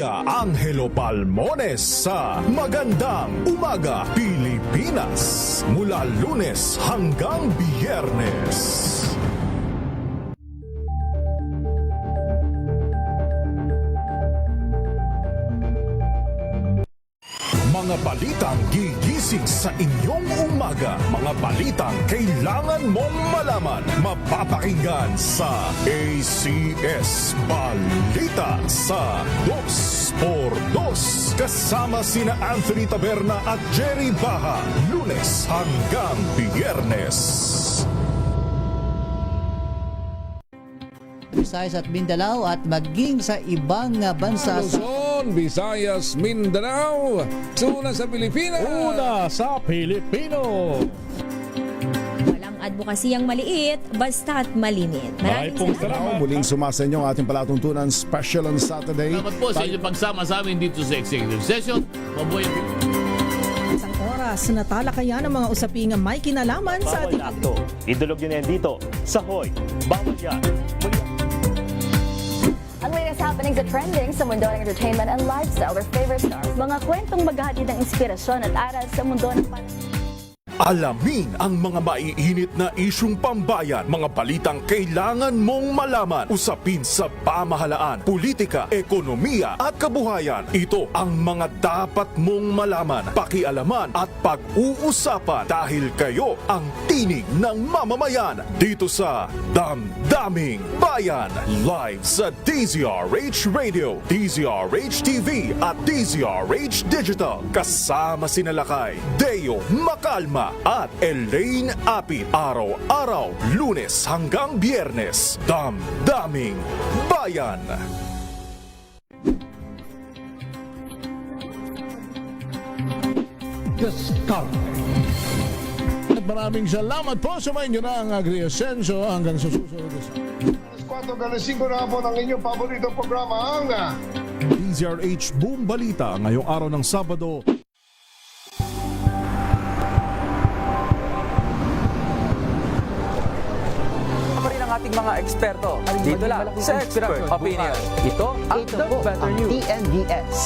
Maria Angelo Palmones sa Magandang Umaga Pilipinas mula Lunes hanggang Biyernes. Mga balitang gigising sa inyong umaga. Mga balitang kailangan mong malaman. Mapapakinggan sa ACS Balita sa 2x2. Kasama sina Anthony Taberna at Jerry Baha. Lunes hanggang Biyernes. Visayas at Mindanao at maging sa ibang bansa. Luzon, Visayas, Mindanao. Una sa Pilipinas. Una sa Pilipino. Walang advokasiyang maliit, basta't malimit. Maraming salamat. Muling sumasa inyo ang ating palatuntunan special on Saturday. Salamat po sa inyong pagsama sa amin dito sa Executive Session. Mabuhay ang Isang oras na talakayan ang mga usaping may kinalaman sa ating akto. Idulog yun yan dito sa Hoy. Bawal yan. Ang latest happenings at trending sa mundo ng entertainment and lifestyle with favorite stars. Mga kwentong maghahatid ng inspirasyon at aral sa mundo ng Alamin ang mga maiinit na isyung pambayan, mga balitang kailangan mong malaman, usapin sa pamahalaan, politika, ekonomiya at kabuhayan. Ito ang mga dapat mong malaman, pakialaman at pag-uusapan dahil kayo ang tinig ng mamamayan dito sa Damdaming Bayan. Live sa DZRH Radio, DZRH TV at DZRH Digital. Kasama sinalakay Deo Macalma at Elaine Apit. Araw-araw, Lunes hanggang Biyernes. Damdaming Bayan. Maraming salamat po sa mga inyo na ang Agri-Ascenso hanggang sa susunod. 4:05 na po ng inyong paboritong programa ang DZRH Boom Balita ngayong araw ng Sabado. ating mga eksperto. Dito lang sa Expert Opinion. Ito ang The Better News. TNVS.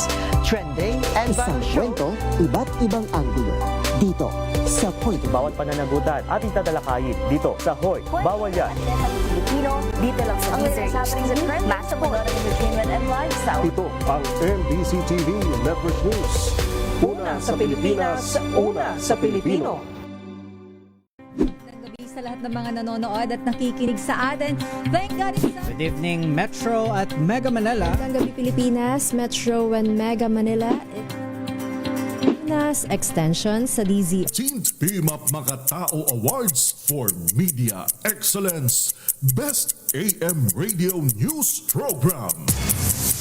Trending and Isang kwento, iba't ibang anggulo. Dito sa Point. Bawat pananagutan ating tatalakayin dito sa Hoy. Bawal yan. Pilipino, dito lang sa latest happenings and trending sa mundo ng entertainment and lifestyle. Ito ang MBC TV Network News. Una sa Pilipinas, una sa Pilipino. Sa lahat ng mga nanonood at nakikinig sa atin. Thank God it's Good evening, Metro at Mega Manila. Magandang gabi Pilipinas, Metro and Mega Manila. Pilipinas Extension sa DZ. Teens PMAP Makatao Awards for Media Excellence. Best AM Radio News Program.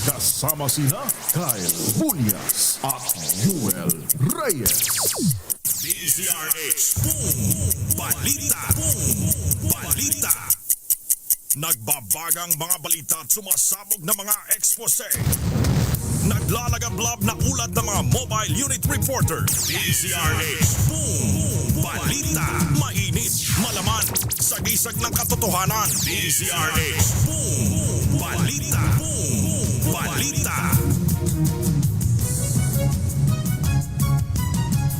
Kasama sina Kyle Bunyas at Yuel Reyes. DZRH Boom Balita. Balita. Nagbabagang mga balita at sumasabog na mga expose. Naglalagablab na ulat ng mga mobile unit reporter. DZRH Boom Balita. Mainit, malaman, sagisag ng katotohanan. DZRH Boom Balita. Boom Balita.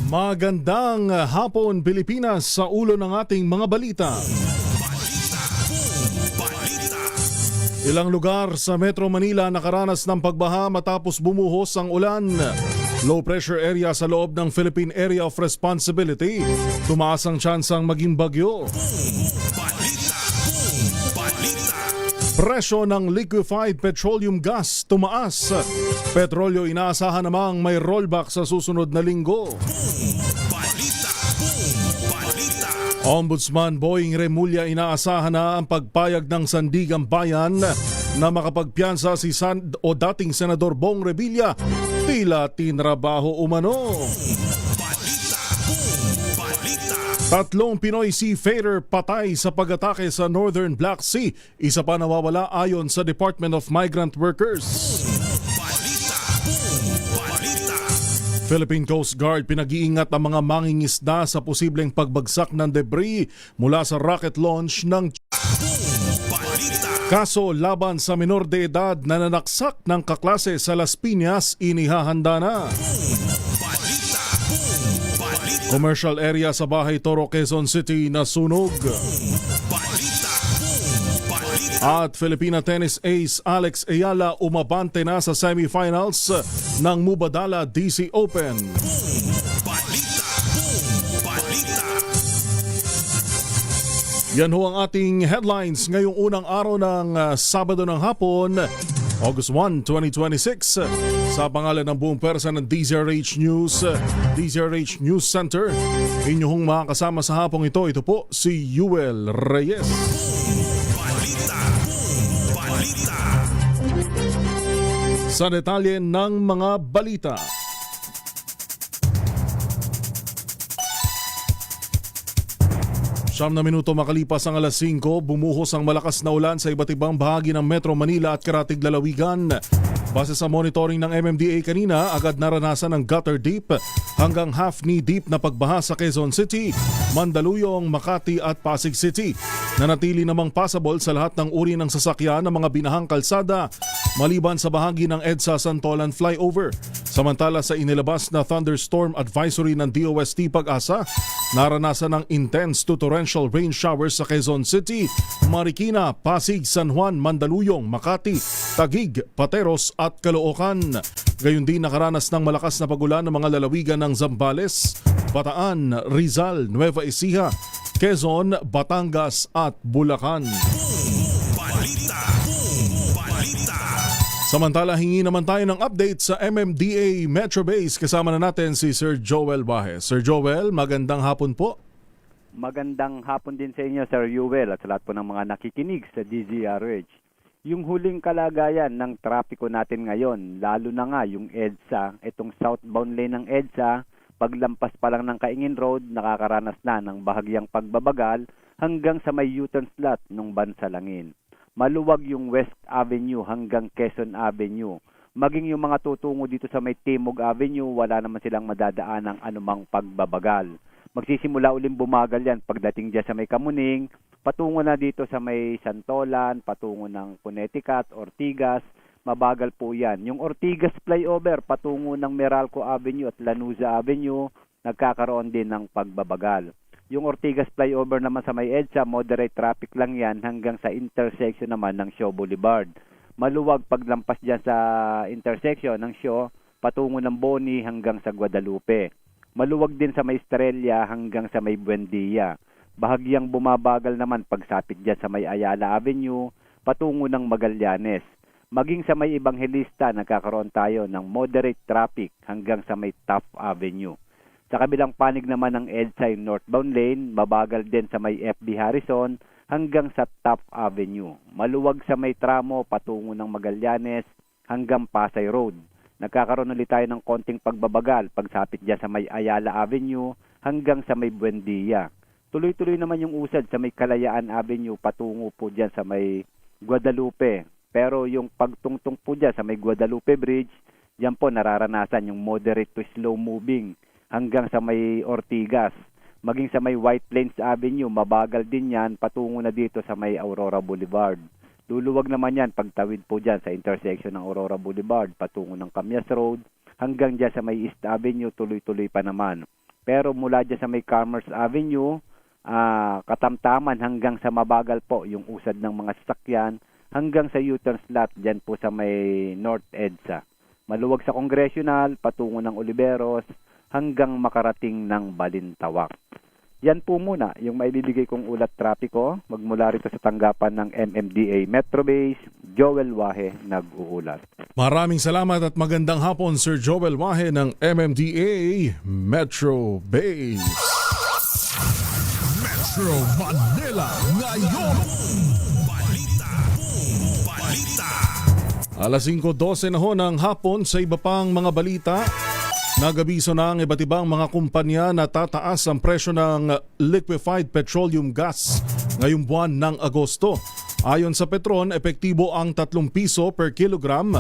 Magandang hapon Pilipinas sa ulo ng ating mga balita. Ilang lugar sa Metro Manila nakaranas ng pagbaha matapos bumuhos ang ulan. Low pressure area sa loob ng Philippine Area of Responsibility. Tumaas ang tsansang maging bagyo. Presyo ng liquefied petroleum gas tumaas. Petrolyo inaasahan namang may rollback sa susunod na linggo. Ombudsman Boying Remulla inaasahan na ang pagpayag ng Sandigang Bayan na makapagpiyansa si dating Senador Bong Revilla tila tinrabaho umano. 3 Pinoy seafarer patay sa pag-atake sa Northern Black Sea. Isa pa nawawala ayon sa Department of Migrant Workers. Philippine Coast Guard pinag-iingat ang mga mangingisda sa posibleng pagbagsak ng debris mula sa rocket launch ng Kaso laban sa minor de edad na nanaksak ng kaklase sa Las Piñas inihahanda na. Commercial area sa Bahay Toro, Quezon City nasunog. At Filipina tennis ace Alex Ayala umabante na sa semifinals ng Mubadala DC Open. Yan ho ang ating headlines ngayong unang araw ng Sabado ng hapon, August 1, 2026. Sa pangalan ng buong pwersa ng DZRH News, DZRH News Center, inyong makakasama sa hapong ito po si Yuel Reyes. Sa detalye ng mga balita. Siyam na minuto makalipas ang alas 5, bumuhos ang malakas na ulan sa iba't ibang bahagi ng Metro Manila at Karatig Lalawigan. Base sa monitoring ng MMDA kanina, agad naranasan ng gutter deep hanggang half-knee deep na pagbaha sa Quezon City, Mandaluyong, Makati at Pasig City. Nanatili namang passable sa lahat ng uri ng sasakyan ng mga binahang kalsada maliban sa bahagi ng EDSA Santolan Flyover. Samantala sa inilabas na thunderstorm advisory ng DOST Pag-asa, naranasan ng intense to torrential rain showers sa Quezon City, Marikina, Pasig, San Juan, Mandaluyong, Makati, Taguig, Pateros at Caloocan. Gayon din nakaranas ng malakas na pagulan ng mga lalawigan ng Zambales, Bataan, Rizal, Nueva Ecija, Quezon, Batangas at Bulacan. Samantala, hingi naman tayo ng update sa MMDA Metro Base. Kasama na natin si Sir Joel Bahe. Sir Joel, magandang hapon po. Magandang hapon din sa inyo, Sir Yuel, at sa lahat po ng mga nakikinig sa DZRH. Yung huling kalagayan ng trapiko natin ngayon, lalo na nga yung EDSA, itong southbound lane ng EDSA, paglampas pa lang ng Kaingin Road, nakakaranas na ng bahagyang pagbabagal hanggang sa may U-turn slot ng Bansalangin. Maluwag yung West Avenue hanggang Quezon Avenue. Maging yung mga tutungo dito sa may Timog Avenue, wala naman silang madadaan ng anumang pagbabagal. Magsisimula uling bumagal yan pagdating dyan sa may Kamuning, patungo na dito sa may Santolan, patungo ng Connecticut, Ortigas, mabagal po yan. Yung Ortigas flyover, patungo ng Meralco Avenue at Lanuza Avenue, nagkakaroon din ng pagbabagal. Yung Ortigas flyover naman sa may EDSA, moderate traffic lang yan hanggang sa intersection naman ng Shaw Boulevard. Maluwag paglampas dyan sa intersection ng Shaw, patungo ng Boni hanggang sa Guadalupe. Maluwag din sa may Estrella hanggang sa may Buendia. Bahagyang bumabagal naman pagsapit dyan sa may Ayala Avenue, patungo ng Magallanes. Maging sa may Evangelista, nagkakaroon tayo ng moderate traffic hanggang sa may Taft Avenue. Sa kabilang panig naman ng EDSA northbound lane, mabagal din sa may FB Harrison hanggang sa Taft Avenue. Maluwag sa may tramo patungo ng Magallanes hanggang Pasay Road. Nagkakaroon ulit tayo ng konting pagbabagal pagsapit dyan sa may Ayala Avenue hanggang sa may Buendia. Tuloy-tuloy naman yung usad sa may Kalayaan Avenue patungo po dyan sa may Guadalupe. Pero yung pagtungtong po dyan sa may Guadalupe Bridge, dyan po nararanasan yung moderate to slow moving hanggang sa may Ortigas. Maging sa may White Plains Avenue, mabagal din yan patungo na dito sa may Aurora Boulevard. Luluwag naman yan pagtawid po dyan sa intersection ng Aurora Boulevard patungo ng Camias Road hanggang dyan sa may East Avenue, tuloy-tuloy pa naman. Pero mula dyan sa may Commerce Avenue, katamtaman hanggang sa mabagal po yung usad ng mga sasakyan hanggang sa U-turn slot dyan po sa may North EDSA. Maluwag sa Congressional, patungo ng Oliveros, hanggang makarating ng Balintawak. Yan po muna yung maibibigay kong ulat trapiko magmula rito sa tanggapan ng MMDA Metro Base. Joel Wahe nag-uulat. Maraming salamat at magandang hapon, Sir Joel Wahe ng MMDA Metro Base. Metro Manila ngayon. Balita. Alas 5:12 na ho ng hapon. Sa iba pang mga balita, nagabiso na ang iba't ibang mga kumpanya na tataas ang presyo ng liquefied petroleum gas ngayong buwan ng Agosto. Ayon sa Petron, epektibo ang 3 piso per kilogram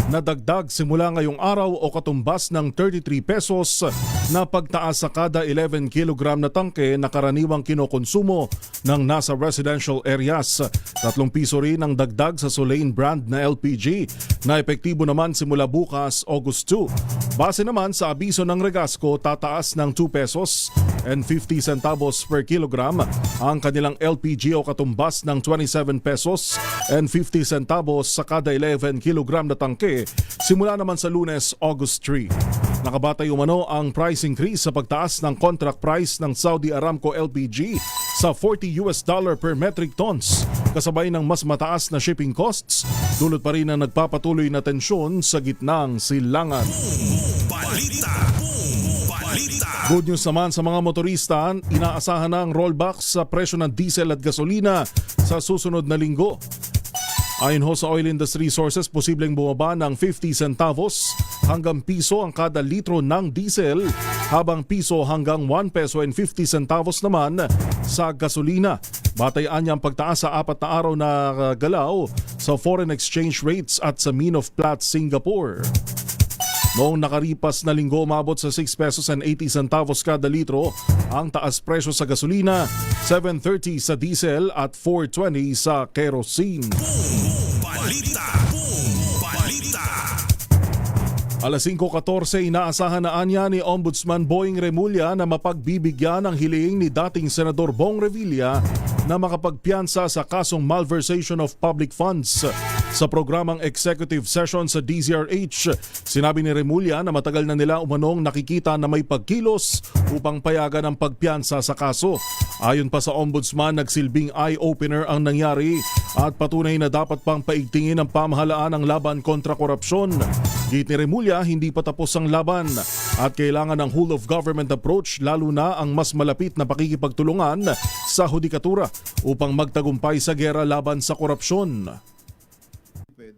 na dagdag simula ngayong araw o katumbas ng 33 pesos na pagtaas sa kada 11 kilogram na tangke na karaniwang kinokonsumo ng nasa residential areas. 3 piso rin ang dagdag sa Solane brand na LPG na epektibo naman simula bukas August 2. Base naman sa abiso ng Regasco, tataas ng 2 pesos and 50 centavos per kilogram ang kanilang LPG o katumbas ng 27 pesos and 50 centavos sa kada 11 kilogram na tangke simula naman sa Lunes, August 3. Nakabatay umano ang price increase sa pagtaas ng contract price ng Saudi Aramco LPG sa $40 per metric tons kasabay ng mas mataas na shipping costs, dulot pa rin ang nagpapatuloy na tensyon sa gitnang silangan. Good news naman sa mga motorista, inaasahan na ang rollback sa presyo ng diesel at gasolina sa susunod na linggo. Ayon ho sa Oil Industry Sources, posibleng bumaba ng 50 centavos hanggang piso ang kada litro ng diesel, habang piso hanggang 1 peso and 50 centavos naman sa gasolina. Batayaan niya ang pagtaas sa 4 na araw na galaw sa foreign exchange rates at sa Min of Platts, Singapore. Noong nakaripas na linggo, umabot sa 6 pesos and 80 centavos kada litro ang taas presyo sa gasolina, 7.30 sa diesel at 4.20 sa kerosene. Alas 5:14, inaasahan na anya ni Ombudsman Boying Remulla na mapagbibigyan ang hiling ni dating Senador Bong Revilla na makapagpiyansa sa kasong malversation of public funds. Sa programang executive session sa DZRH, sinabi ni Remulla na matagal na nila umanong nakikita na may pagkilos upang payagan ang pagpiyansa sa kaso. Ayon pa sa Ombudsman, nagsilbing eye-opener ang nangyari at patunay na dapat pang paigtingin ang pamahalaan ang laban kontra korupsyon. Git ni Remulla, hindi pa tapos ang laban at kailangan ng whole of government approach, lalo na ang mas malapit na pakikipagtulungan sa hudikatura upang magtagumpay sa gera laban sa korupsyon.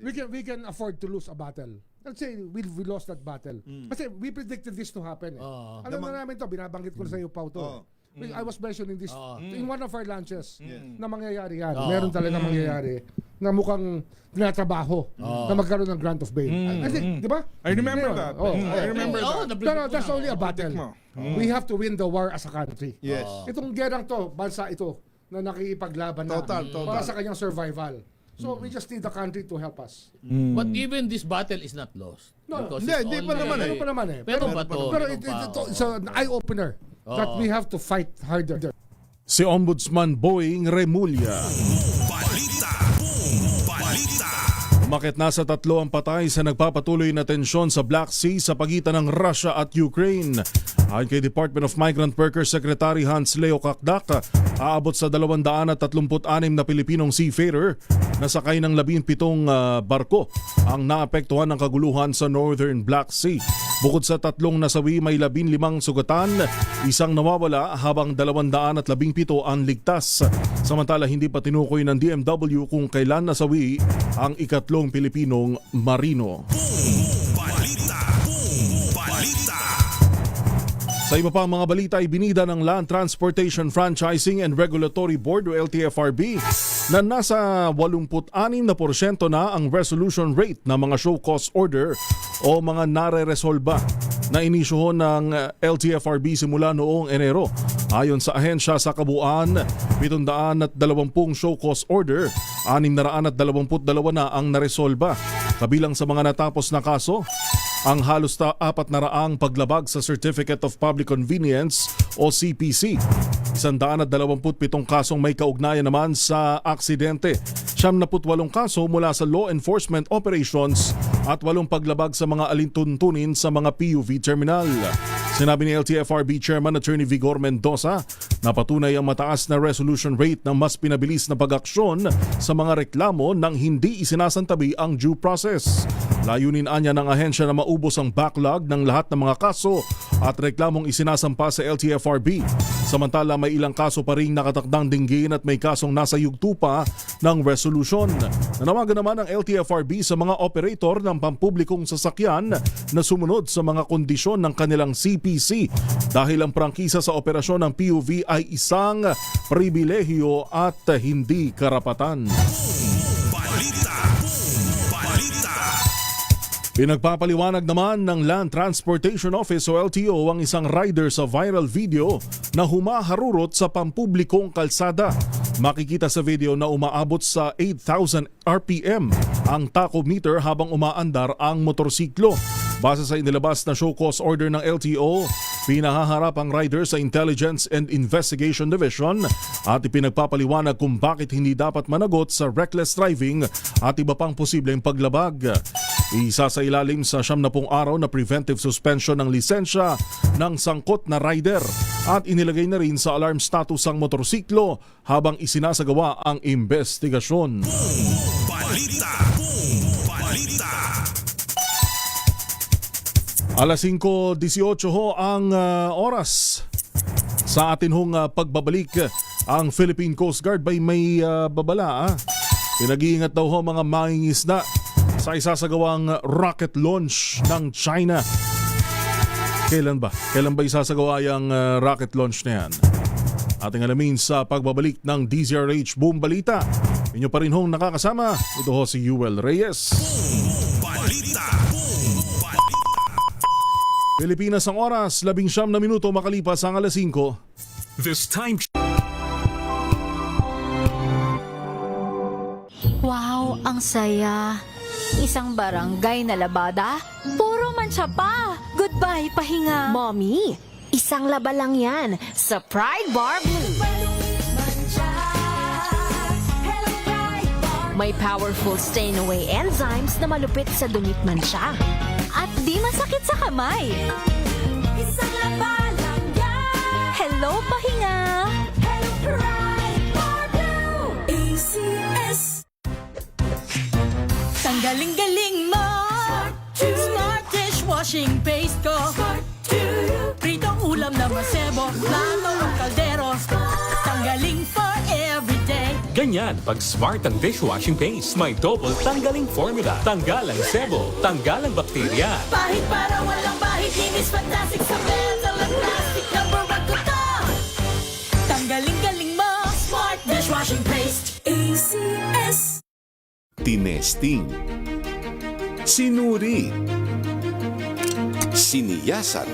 We can afford to lose a battle. Let's say we lost that battle. Kasi we predicted this to happen. Alam na namin to, binabanggit ko na sa iyo, Pao, to. I was mentioning this in one of our lunches na mangyayari yan. Meron talaga mangyayari na mukhang tinatrabaho na magkaroon ng grant of bail. I think, di ba? I remember that. I remember that. No, that's only a battle. We have to win the war as a country. Yes. Itong gerang to, bansa ito, na nakikipaglaban na para sa kanyang survival. So we just need the country to help us. But even this battle is not lost. No, hindi pa naman eh. Pero pa naman eh. Pero it's an eye-opener that we have to fight harder. Si Ombudsman Boying Remulla. Umakit na sa 3 ang patay sa nagpapatuloy na tensyon sa Black Sea sa pagitan ng Russia at Ukraine. Ayon kay Department of Migrant Workers Secretary Hans Leo Kakdak, aabot sa 236 na Pilipinong seafarer na sakay ng 17 barko ang naapektuhan ng kaguluhan sa Northern Black Sea. Bukod sa 3 nasawi, may 15 sugatan, 1 nawawala habang 217 ang ligtas. Samantala, hindi pa tinukoy ng DMW kung kailan nasawi ang ikatlong Pilipinong marino. Sa iba pang mga balita, ibinida ng Land Transportation Franchising and Regulatory Board o LTFRB na nasa 86% na ang resolution rate ng mga show cause order o mga nare-resolba na inisyuhon ng LTFRB simula noong Enero. Ayon sa ahensya, sa kabuuan, 720 show cause order, 622 na ang naresolba. Kabilang sa mga natapos na kaso, ang halos 400 paglabag sa Certificate of Public Convenience o CPC. 127 kasong may kaugnayan naman sa aksidente. 78 kaso mula sa law enforcement operations at 8 paglabag sa mga alintuntunin sa mga PUV terminal. Sinabi ni LTFRB Chairman Attorney Vigor Mendoza na patunay ang mataas na resolution rate ng mas pinabilis na pag-aksyon sa mga reklamo nang hindi isinasantabi ang due process. Layunin anya ng ahensya na maubos ang backlog ng lahat ng mga kaso at reklamong isinasampa sa LTFRB. Samantala may ilang kaso pa rin nakatakdang dinggin at may kasong nasa yugto pa ng resolusyon. Nanawagan naman ng LTFRB sa mga operator ng pampublikong sasakyan na sumunod sa mga kondisyon ng kanilang CPC dahil ang prangkisa sa operasyon ng PUV ay isang pribilehiyo at hindi karapatan. Pinagpapaliwanag naman ng Land Transportation Office o LTO ang isang rider sa viral video na humaharurot sa pampublikong kalsada. Makikita sa video na umaabot sa 8,000 RPM ang tachometer habang umaandar ang motorsiklo. Base sa inilabas na show cause order ng LTO, pinahaharap ang rider sa Intelligence and Investigation Division at ipinagpapaliwanag kung bakit hindi dapat managot sa reckless driving at iba pang posibleng paglabag. Isa sa ilalim sa 70 araw na preventive suspension ng lisensya ng sangkot na rider at inilagay na rin sa alarm status ang motorsiklo habang isinasagawa ang investigasyon. Alas 5:18 ho ang oras. Sa atin hong pagbabalik, ang Philippine Coast Guard may babala. Pinag-iingat daw ho mga mangingisda sa isasagawang rocket launch ng China. Kailan ba? Kailan ba isasagawa yung rocket launch na yan? Ating alamin sa pagbabalik ng DZRH Boom Balita. Inyo pa rin hong nakakasama. Ito ho si Yuel Reyes. Pilipinas ang oras, 19 na minuto makalipas ang alas 5. This time... Wow, ang saya. Isang barangay na labada, puro mancha pa. Goodbye, pahinga. Mommy, isang laba lang yan sa Pride Bar Blue. May powerful stain-away enzymes na malupit sa dumit mansya. At di masakit sa kamay. Isang laba lang yan. Hello, pahinga. Hello, Pride Bar Blue. ACS. Tanggaling-galing mo. Smart dishwashing paste ko. Pritong ulam na masebo. Plato ng kaldero. Tanggaling for everyday. Ganyan pag smart ang dishwashing paste. May double tanggaling formula. Tanggal ang sebo, tanggal ang bakterya. Pahit para walang bahid. Linis fantastic sa metal at plastic. Number 1 ko to. Tanggaling-galing mo. Smart dishwashing paste. ACS. Tinesting, sinuri, siniyasan.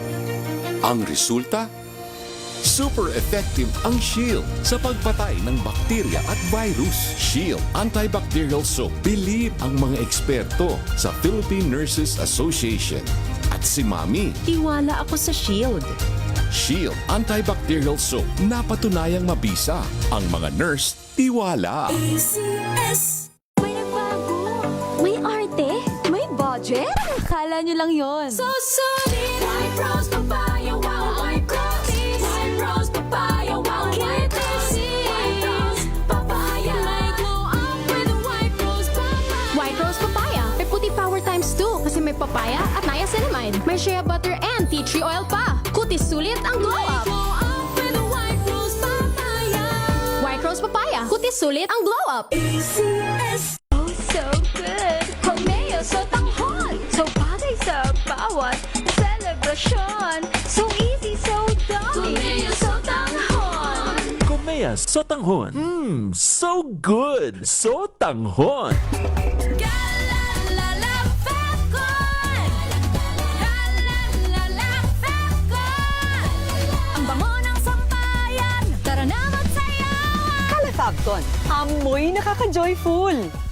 Ang resulta? Super effective ang Shield sa pagpatay ng bakterya at virus. Shield Antibacterial Soap. Believe ang mga eksperto sa Philippine Nurses Association. At si Mami. Tiwala ako sa Shield. Shield Antibacterial Soap. Napatunayang mabisa. Ang mga nurse, tiwala. ACS. May arte? May budget? Akala nyo lang yon. So solid! White Rose Papaya, wow! White Rose! White Rose Papaya, wow! White Rose! White Rose Papaya! May glow up with White Rose Papaya! White Rose Papaya. May puti power times 2 kasi may papaya at niacinamide. May shea butter and tea tree oil pa. Kutis sulit ang glow up. Glow up with White Rose Papaya! White Rose Papaya. Kutis sulit ang glow up. ACS. Oh, so good! Romeo, so tanghon! So bagay sa bawat celebration. So easy, so dummy. Romeo, so tanghon! Kumea, so tanghon. So good, so tanghon. Galalala, Falcon! Galalala, Falcon! Ang bango ng sampayan, tara na magsayawan! Kalafagton, amoy nakaka-joyful.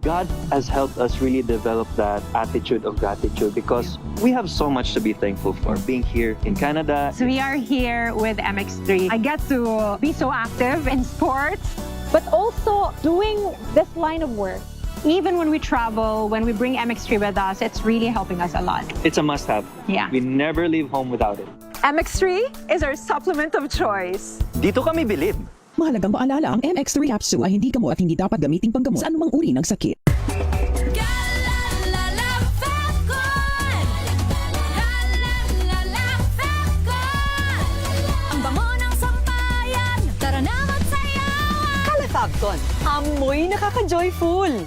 God has helped us really develop that attitude of gratitude because we have so much to be thankful for being here in Canada. So we are here with MX3. I get to be so active in sports, but also doing this line of work. Even when we travel, when we bring MX3 with us, it's really helping us a lot. It's a must-have. Yeah. We never leave home without it. MX3 is our supplement of choice. Dito kami bilib. Mahalagang paalala, ang MX3 capsule ay hindi gamot at hindi dapat gamitin panggamot sa anumang uri ng sakit. Galalala, Amoy nakaka-joyful!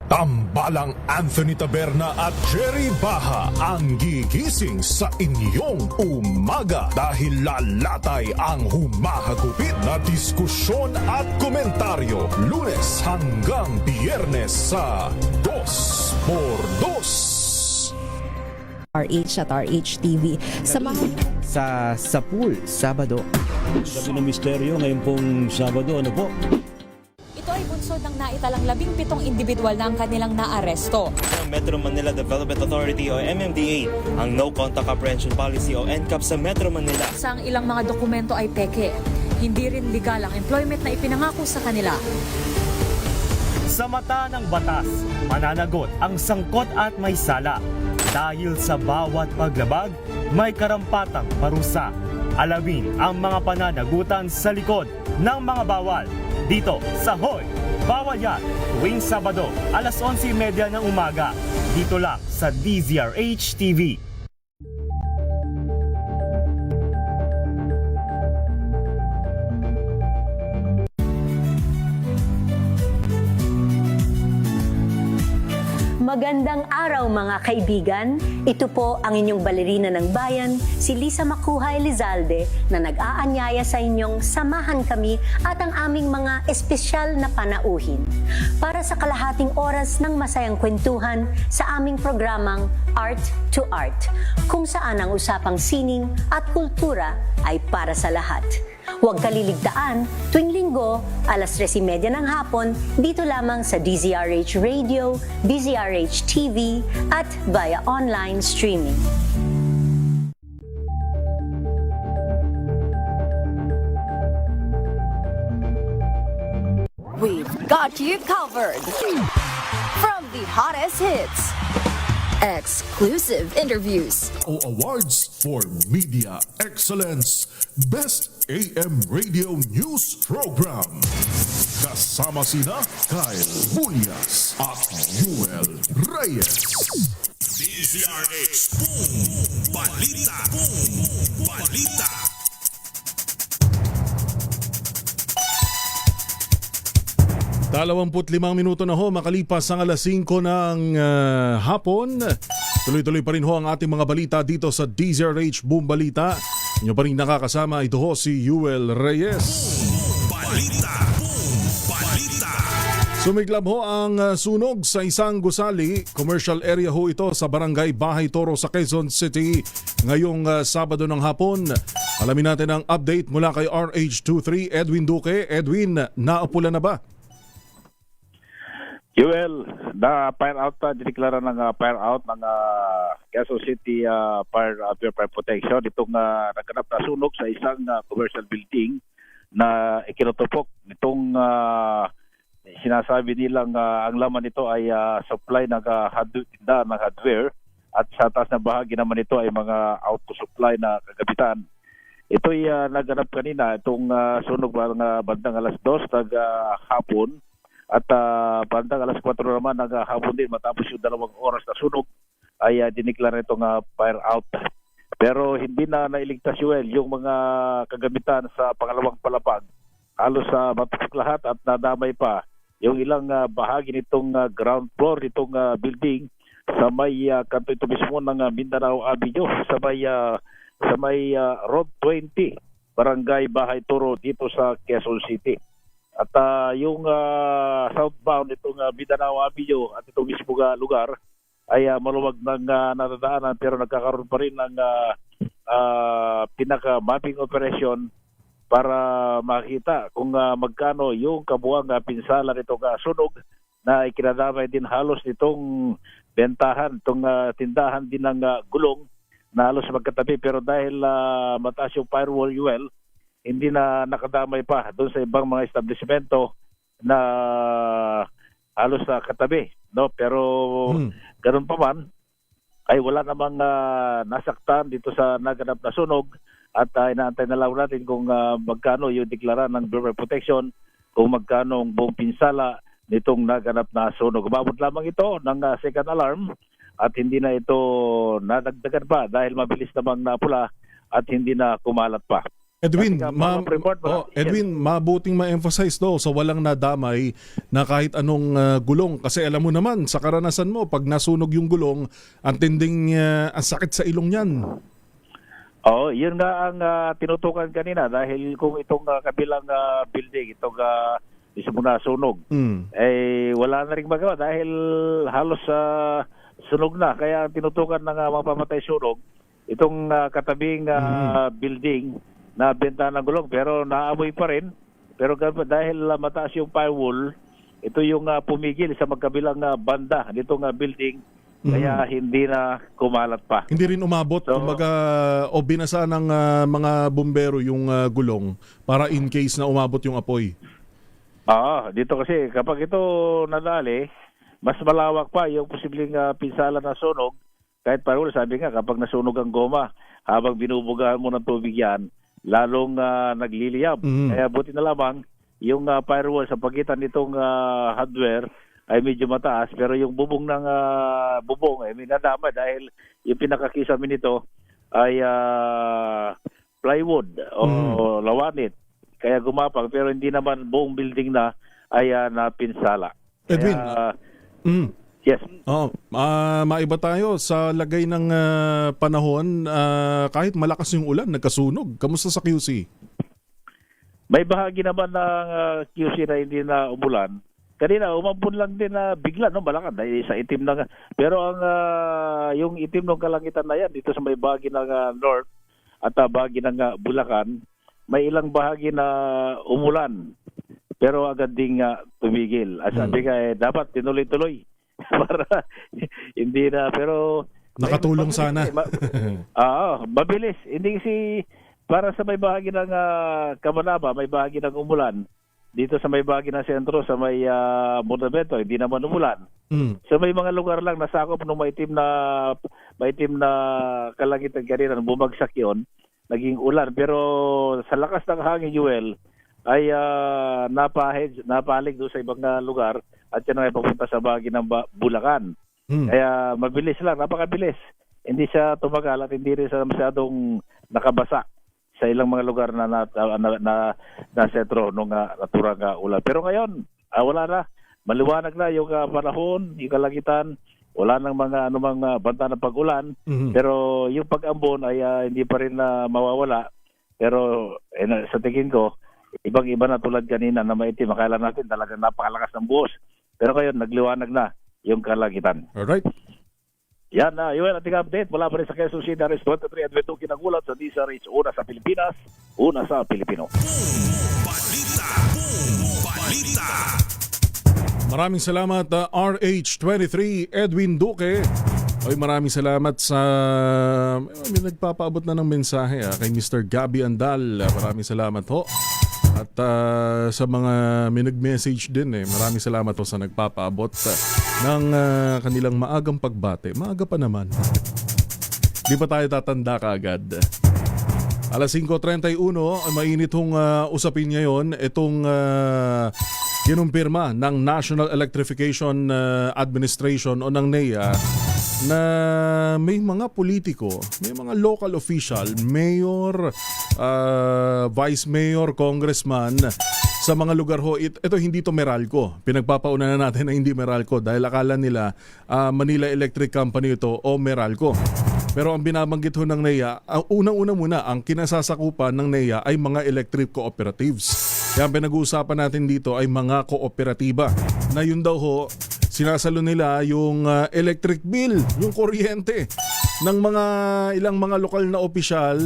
Tambalang Anthony Taberna at Jerry Baha ang gigising sa inyong umaga dahil lalatay ang humahagupit na diskusyon at komentaryo Lunes hanggang Biyernes sa 2x2. RH at RH TV. Sa pool, Sabado. Sabi ng misteryo ngayon pong Sabado, ano po? Ito ay bunsod ng naitalang 17 individual na ang kanilang naaresto. Ang Metro Manila Development Authority o MMDA ang No Contact Apprehension Policy o NCAP sa Metro Manila. Sa ang ilang mga dokumento ay peke. Hindi rin legal ang employment na ipinangako sa kanila. Sa mata ng batas, mananagot ang sangkot at may sala. Dahil sa bawat paglabag, may karampatang parusa. Alamin ang mga pananagutan sa likod ng mga bawal. Dito sa Hoy! Bawal Yan! Tuwing Sabado, alas 11:30 ng umaga. Dito lang sa DZRH TV. Magandang araw mga kaibigan. Ito po ang inyong balerina ng bayan, si Lisa Makuha Elizalde na nag-aanyaya sa inyong samahan kami at ang aming mga espesyal na panauhin para sa kalahating oras ng masayang kwentuhan sa aming programang Art to Art, kung saan ang usapang sining at kultura ay para sa lahat. Huwag kaliligtaan, tuwing linggo, alas 3:30 ng hapon, dito lamang sa DZRH Radio, DZRH TV, at via online streaming. We've got you covered. From the hottest hits, exclusive interviews, Awards for Media Excellence, Best AM Radio News Program. Kasama sina Kyle Bulyas at Yuel Reyes. DZRH Boom Balita. Boom Balita. Limang minuto na ho makalipas ang alas 5 ng hapon. Tuloy-tuloy pa rin ho ang ating mga balita dito sa DZRH Boom Balita. Inyo pa rin nakakasama, ito ho si Yuel Reyes. Balita. Boom Balita. Sumiglab ho ang sunog sa isang gusali. Commercial area ho ito sa Barangay Bahay Toro sa Quezon City ngayong Sabado ng hapon. Alamin natin ang update mula kay RH23 Edwin Duque. Edwin, naapula na ba? Well, na-fire out, dineklara ng fire out ng Quezon City Fire Protection. Itong nagkanap na sunog sa isang commercial building na ikinutupok. Itong sinasabi nilang ang laman nito ay supply ng hardware at sa taas na bahagi naman ito ay mga auto supply na kagamitan. Ito'y naganap kanina, itong sunog bandang alas 2 hapon. At bandang alas 4 naman naghapon din matapos yung 2 oras na sunog ay diniklara itong fire out. Pero hindi na nailigtas yung mga kagamitan sa pangalawang palapag. Halos matupok lahat at nadamay pa yung ilang bahagi nitong ground floor nitong building sa may kanto ito mismo ng Mindanao Avenue sa may Road 20, Barangay Bahay Toro dito sa Quezon City. At yung southbound itong Mindanao Avenue at itong mismo lugar ay maluwag ng nadadaanan pero nagkakaroon pa rin ng pinaka-mapping operation para makita kung magkano yung kabuang pinsala nitong sunog na ikinadamay din halos nitong bentahan, itong tindahan din ng gulong na halos magkatabi pero dahil mataas yung firewall hindi na nakadamay pa doon sa ibang mga establishmento na halos katabi, no? Pero ganun pa man ay wala namang nasaktan dito sa naganap na sunog at inaantay na lang natin kung magkano yung deklara ng Bureau of Protection, kung magkano ang buong pinsala nitong naganap na sunog. Umabot lamang ito ng second alarm at hindi na ito nadagdagan pa dahil mabilis namang napula at hindi na kumalat pa. Edwin, Kasi nga, report, Edwin, mabuting ma-emphasize daw sa walang nadamay na kahit anong gulong. Kasi alam mo naman, sa karanasan mo, pag nasunog yung gulong, ang tinding ang sakit sa ilong yan. Oo, yun nga ang tinutukan kanina dahil kung itong kabilang building, itong mismo na sunog, eh wala na rin magawa dahil halos sunog na. Kaya tinutukan ng mga pamatay sunog, itong katabing building na benta ng gulong, pero naamoy pa rin. Pero dahil mataas yung firewall, ito yung pumigil sa magkabilang banda nitong building, kaya hindi na kumalat pa. Hindi rin umabot, kumbaga, o binasa ng mga bumbero yung gulong para in case na umabot yung apoy. Dito kasi kapag ito nadali, mas malawak pa yung posibleng pinsala na sunog. Kahit parang sabi nga, kapag nasunog ang goma, habang binubugahan mo ng tubig yan, lalong nagliliyab. Kaya buti na lamang yung firewall sa pagitan nitong hardware ay medyo mataas, pero yung bubong ng bubong ay may nadama dahil yung pinakakisami nito ay plywood o lawanit. Kaya gumapang, pero hindi naman buong building na ay napinsala. Edwin, yes. Maiba tayo sa lagay ng panahon, kahit malakas yung ulan, nagkasunog. Kamusta sa QC? May bahagi naman ng QC na hindi na umulan. Kanina umambon lang din na bigla, no, malakas dahil sa itim na. Pero ang yung itim ng kalangitan na yan dito sa may bahagi ng north at bahagi ng Bulacan, may ilang bahagi na umulan. Pero agad ding tumigil. At sabi nga, dapat tinuloy-tuloy. Para hindi na, pero nakatulong sana. Mabilis. Hindi kasi para sa may bahagi ng Kamanaba, may bahagi ng umulan. Dito sa may bahagi ng sentro, sa may Monumento, hindi naman umulan. So may mga lugar lang nasakop ng maitim na kalangitan kanina, bumagsak yon, naging ulan. Pero sa lakas ng hangin, Joel, ay napalig doon sa ibang lugar at yan ay papunta sa bahagi ng Bulacan. Kaya mabilis lang, napakabilis. Hindi siya tumagal at hindi rin siya masyadong nakabasa sa ilang mga lugar na sentro nung naturang ulan. Pero ngayon, wala na. Maliwanag na yung panahon, yung kalangitan, wala nang mga anumang banta ng pag-ulan. Pero yung pag-ambon ay hindi pa rin mawawala. Pero sa tingin ko, ibang-iba na tulad kanina na maitim. Akala natin talagang napakalakas ng buhos. Pero ngayon, nagliwanag na yung kalangitan. Alright. Yan na, yun ating update. Mula pa rin sa Quezon City, Aris 23 at 22 kinagulat sa DZRH. Una sa Pilipinas, una sa Pilipino. Balita. Maraming salamat RH23 Edwin Duque. Ay, maraming salamat sa may nagpapaabot na ng mensahe kay Mr. Gabby Andal. Maraming salamat ho. At sa mga may nag-message din maraming salamat po sa nagpapaabot ng kanilang maagang pagbate. Maaga pa naman. Di pa tayo tatanda kaagad. Alas 5:31, mainit hong usapin ngayon itong kinumpirma ng National Electrification Administration o ng NEA na may mga politiko, may mga local official, mayor, vice mayor, congressman sa mga lugar ho. Ito hindi to Meralco. Pinagpapauna na natin na hindi Meralco dahil akala nila Manila Electric Company ito o Meralco. Pero ang binabanggit ho ng NEA, unang-una muna, ang kinasasakupan ng NEA ay mga electric cooperatives. Kaya ang pinag-uusapan natin dito ay mga kooperatiba na yun daw ho, sinasalo nila yung electric bill, yung kuryente ng mga ilang mga lokal na opisyal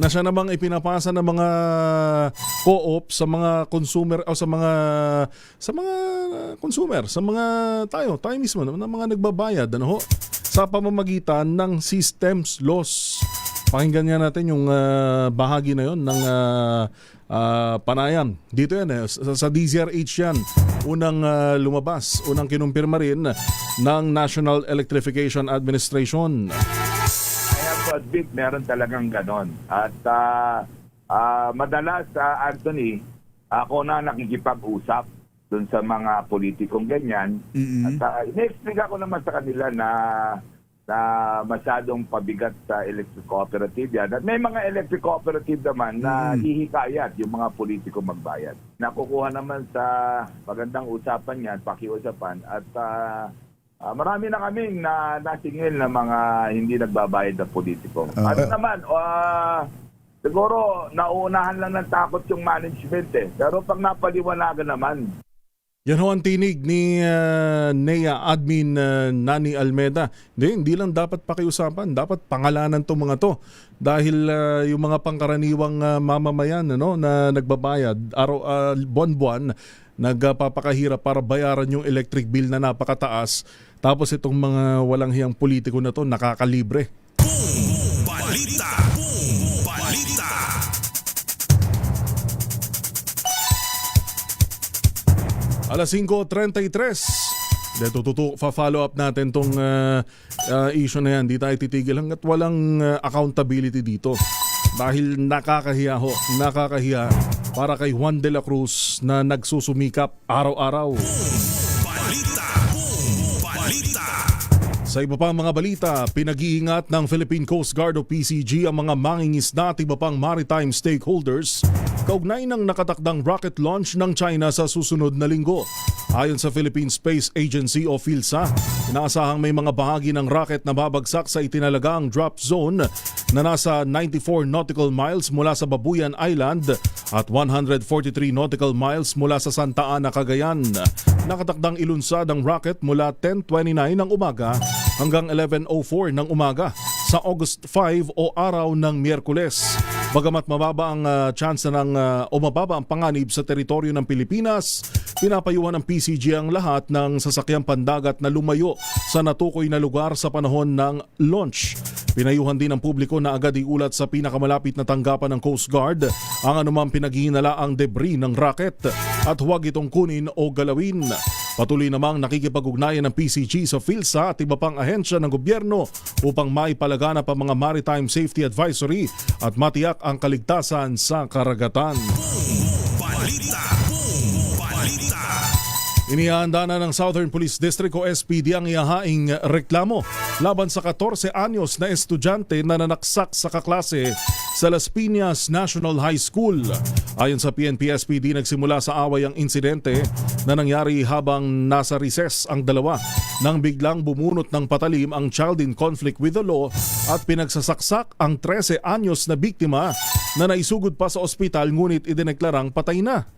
na siya namang ipinapasa ng mga co-op sa mga consumer o sa mga consumer, sa mga tayo mismo ng mga nagbabayad sa pamamagitan ng systems loss. Pakinggan nga natin yung bahagi na yon ng panayam. Dito yan sa DZRH yan. Unang lumabas, unang kinumpirma rin ng National Electrification Administration. I have to admit, meron talagang ganon. At madalas, Anthony, ako na nakikipag-usap dun sa mga politikong ganyan. At ina-explain ko naman sa kanila na na masyadong pabigat sa electric cooperative yan. At may mga electric cooperative naman na hihikayat yung mga politiko magbayad. Nakukuha naman sa magandang usapan yan, pakiusapan, at marami na kaming nasingil na mga hindi nagbabayad na politiko. Ano naman, siguro nauunahan lang ng takot yung management Pero pag napaliwanagan naman, yan ho ang tinig ni NEA Admin Nani Almeda. Hindi lang dapat pakiusapan, dapat pangalanan itong mga to. Dahil yung mga pangkaraniwang mamamayan na nagbabayad buwan-buwan, nagpapakahirap para bayaran yung electric bill na napakataas. Tapos itong mga walang hiyang politiko na to nakakalibre. Balita. Alas 5:33. Follow up natin tong issue na yan. Di tayo titigil hanggat walang accountability dito. Dahil nakakahiya para kay Juan de la Cruz na nagsusumikap araw-araw. Sa iba pang mga balita, pinag-iingat ng Philippine Coast Guard o PCG ang mga mangingisda at iba pang maritime stakeholders kaugnay ng nakatakdang rocket launch ng China sa susunod na linggo. Ayon sa Philippine Space Agency o PhilSA, inaasahang may mga bahagi ng rocket na babagsak sa itinalagang drop zone na nasa 94 nautical miles mula sa Babuyan Island at 143 nautical miles mula sa Santa Ana, Cagayan. Nakatakdang ilunsad ang rocket mula 10:29 ng umaga hanggang 11:04 ng umaga sa August 5 o araw ng Miyerkules. Bagamat mababa ang mababa ang panganib sa teritoryo ng Pilipinas, pinapayuhan ng PCG ang lahat ng sasakyang pandagat na lumayo sa natukoy na lugar sa panahon ng launch. Pinayuhan din ng publiko na agad iulat sa pinakamalapit na tanggapan ng Coast Guard ang anumang pinaghihinalaang debris ng rocket at huwag itong kunin o galawin. Patuloy namang nakikipag-ugnayan ng PCG sa PhilSA at iba pang ahensya ng gobyerno upang maipalaganap ang mga maritime safety advisory at matiyak ang kaligtasan sa karagatan. Inihahanda na ng Southern Police District o SPD ang ihahaing reklamo laban sa 14 anyos na estudyante na nanaksak sa kaklase sa Las Piñas National High School. Ayon sa PNP-SPD, nagsimula sa away ang insidente na nangyari habang nasa recess ang dalawa nang biglang bumunot ng patalim ang child in conflict with the law at pinagsasaksak ang 13 anyos na biktima na naisugod pa sa ospital ngunit idineklarang patay na.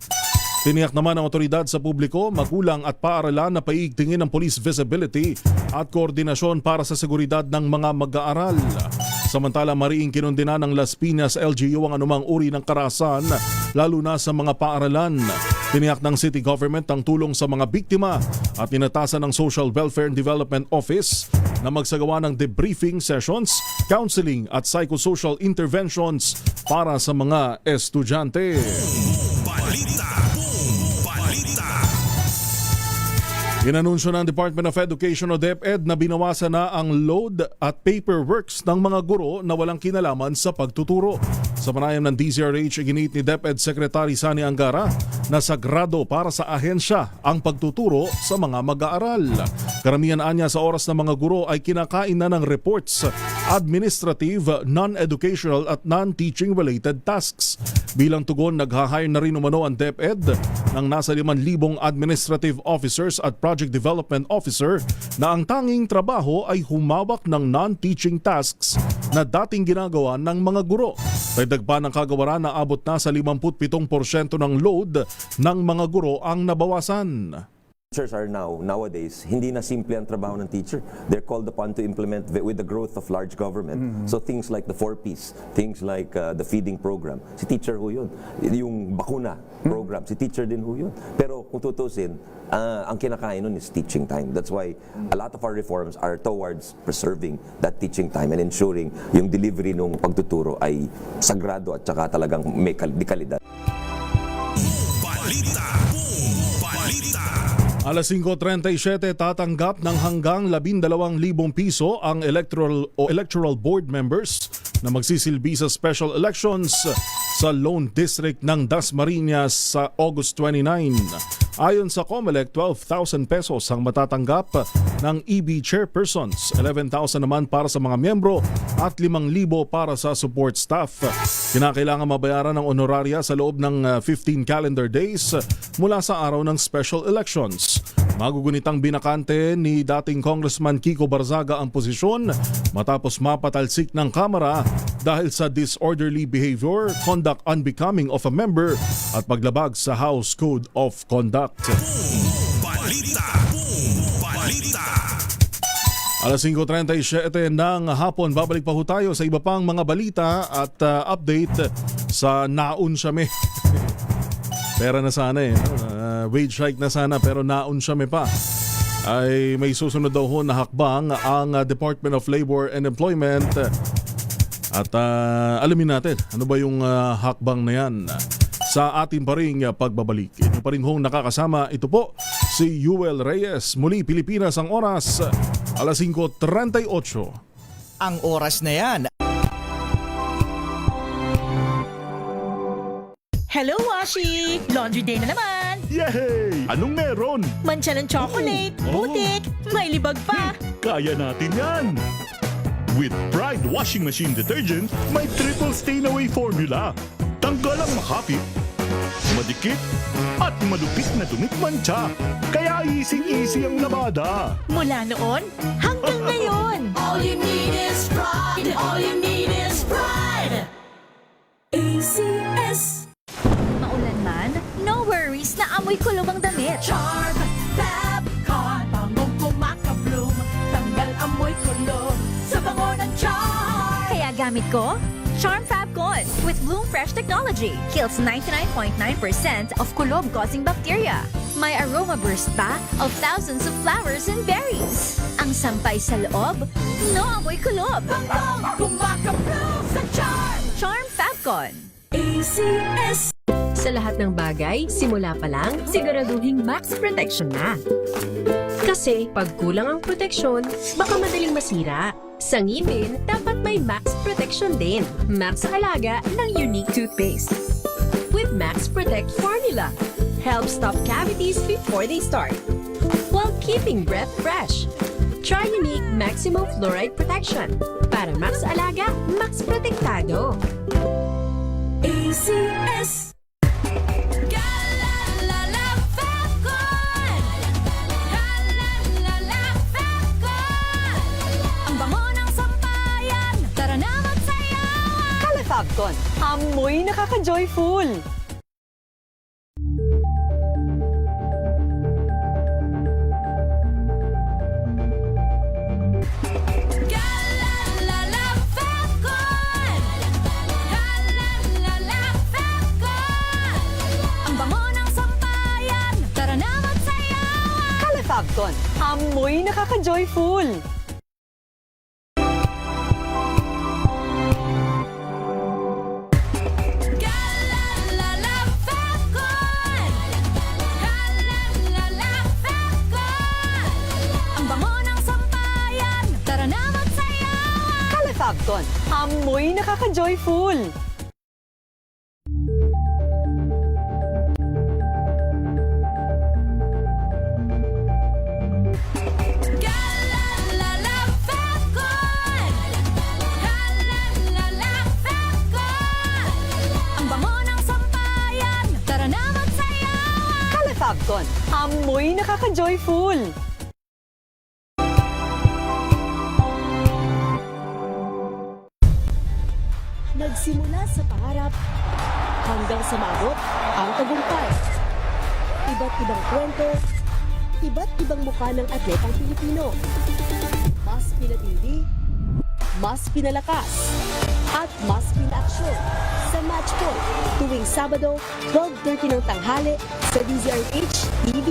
Tiniyak naman ng otoridad sa publiko, magulang at paaralan na paigtingin ng police visibility at koordinasyon para sa seguridad ng mga mag-aaral. Samantala, mariing kinundina ng Las Piñas LGU ang anumang uri ng karahasan, lalo na sa mga paaralan. Tiniyak ng city government ang tulong sa mga biktima at inatasan ng Social Welfare and Development Office na magsagawa ng debriefing sessions, counseling at psychosocial interventions para sa mga estudyante. Inanunsyo ng Department of Education o DepEd na binawasan na ang load at paperworks ng mga guro na walang kinalaman sa pagtuturo. Sa panayam ng DZRH, iginiit ni DepEd Secretary Sani Angara na sagrado para sa ahensya ang pagtuturo sa mga mag-aaral. Karamihan anya sa oras ng mga guro ay kinakain na ng reports, administrative, non-educational at non-teaching related tasks. Bilang tugon, nag-hire na rin umano ang DepEd ng nasa 5,000 administrative officers at project development officer na ang tanging trabaho ay humawak ng non-teaching tasks na dating ginagawa ng mga guro. Dagdag pa ng kagawaran na abot na sa 57% ng load ng mga guro ang nabawasan. Teachers are nowadays, hindi na simple ang trabaho ng teacher. They're called upon to implement with the growth of large government. So things like the 4Ps, things like the feeding program, si teacher ho yun. Yung bakuna program, si teacher din ho yun. Pero kung tutusin, ang kinakain nun is teaching time. That's why a lot of our reforms are towards preserving that teaching time and ensuring yung delivery ng pagtuturo ay sagrado at saka talagang may kalidad. Alas 5:37, tatanggap ng hanggang 12,000 piso ang electoral board members na magsisilbi sa special elections sa Lone District ng Dasmariñas sa August 29. Ayon sa COMELEC, 12,000 pesos ang matatanggap ng EB chairpersons, 11,000 naman para sa mga miyembro at 5,000 para sa support staff. Kinakailangan mabayaran ng honoraria sa loob ng 15 calendar days mula sa araw ng special elections. Magugunitang binakante ni dating Congressman Kiko Barzaga ang posisyon matapos mapatalsik ng Kamara dahil sa disorderly behavior, conduct unbecoming of a member at paglabag sa House Code of Conduct. Balita. Balita. Alas 5:37 ng hapon, babalik pa ho tayo sa iba pang mga balita at update sa naun siyame. Pera na sana wage hike na sana pero naun siyame pa. Ay may susunod daw ho na hakbang ang Department of Labor and Employment at alamin natin ano ba yung hakbang na yan sa ating pa ring pagbabalik. Ito pa rin hong nakakasama, ito po si Yuel Reyes. Muli Pilipinas ang oras, alas 5:38. Ang oras na yan. Hello, Washi! Laundry day na naman! Yay! Anong meron? Mancha ng chocolate, putik, may libag pa. Kaya natin yan! With Pride Washing Machine Detergent, may triple stain away formula. Tanggal ang makapit, madikit, at malupit na dumikmancha. Kaya easy-easy ang labada. Mula noon hanggang ngayon. All you need is pride. All you need is pride. ACS. Maulan man, no worries na amoy kulog ang damit. Charm Fab Con. Bangong kumakabloom. Tanggal amoy kulog sa bango ng Charm. Kaya gamit ko, Charm Fab Con with Bloom Fresh Technology. Kills 99.9% of kulob-causing bacteria. May aroma burst pa of thousands of flowers and berries. Ang sampay sa loob, no amoy kulob. Bangong kumakabloom sa Charm. Charm Fab Con. ACS. Sa lahat ng bagay, simula pa lang, siguraduhing max protection na. Kasi pag kulang ang proteksyon, baka madaling masira. Sa ngipin, dapat may max protection din. Max Alaga ng Unique Toothpaste. With Max Protect Formula. Help stop cavities before they start. While keeping breath fresh. Try Unique Maximum Fluoride Protection. Para Max Alaga, Max Protektado. ACS. Fabcon, amoy nakaka-joyful! Ang bango ng sampayan, tara na magsayawan! Kala Fabcon, amoy nakaka-joyful! Fabcon, amoy nakaka-joyful! Ang bango ng sampayan, tara na magsayawan! Kala Fabcon, amoy nakaka-joyful! Nagsimula sa pangarap hanggang sa maabot ang tagumpay. Iba't ibang kwento, iba't ibang mukha ng atletang Pilipino. Mas pinatindi, mas pinalakas, at mas pinaaksyon sa Match Point tuwing Sabado, 12:30 ng tanghali sa DZRH TV.